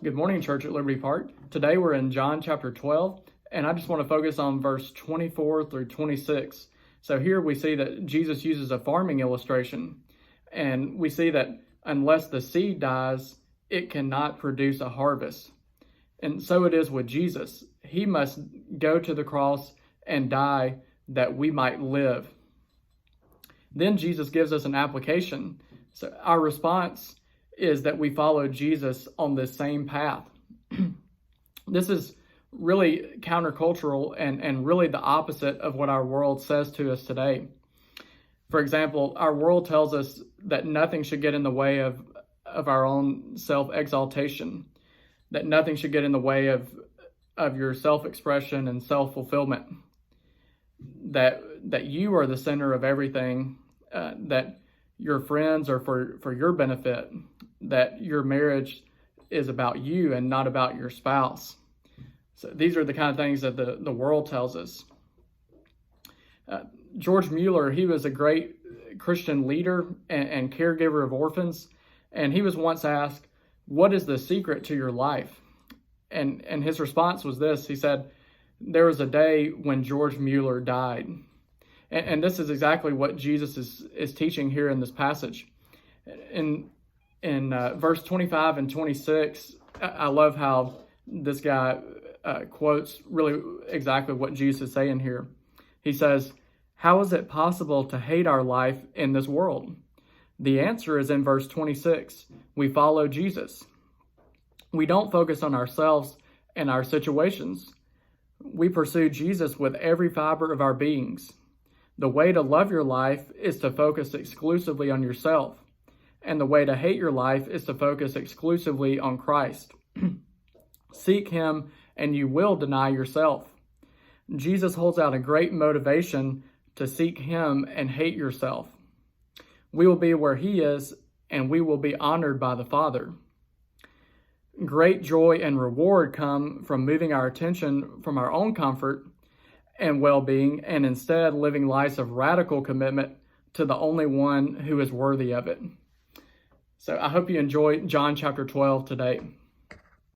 Good morning, Church at Liberty Park. Today we're in John chapter 12, and I just want to focus on verse 24 through 26. So here we see that Jesus uses a farming illustration, and we see that unless the seed dies, it cannot produce a harvest. And so it is with Jesus. He must go to the cross and die that we might live. Then Jesus gives us an application. So our response is that we follow Jesus on this same path. This is really countercultural and really the opposite of what our world says to us today. For example, our world tells us that nothing should get in the way of our own self-exaltation, that nothing should get in the way of your self-expression and self-fulfillment, that you are the center of everything, that your friends are for your benefit, that your marriage is about you and not about your spouse. So these are the kind of things that the world tells us. George Mueller, he was a great Christian leader and caregiver of orphans, and he was once asked, "What is the secret to your life?" And his response was this. He said, "There was a day when George Mueller died." And this is exactly what Jesus is teaching here in this passage. In verse 25 and 26, I love how this guy quotes really exactly what Jesus is saying here. He says, "How is it possible to hate our life in this world?" The answer is in verse 26. We follow Jesus. We don't focus on ourselves and our situations. We pursue Jesus with every fiber of our beings. The way to love your life is to focus exclusively on yourself, and the way to hate your life is to focus exclusively on Christ. Seek Him, and you will deny yourself. Jesus holds out a great motivation to seek Him and hate yourself. We will be where He is, and we will be honored by the Father. Great joy and reward come from moving our attention from our own comfort and well-being, and instead living lives of radical commitment to the only one who is worthy of it. So I hope you enjoy John chapter 12 today.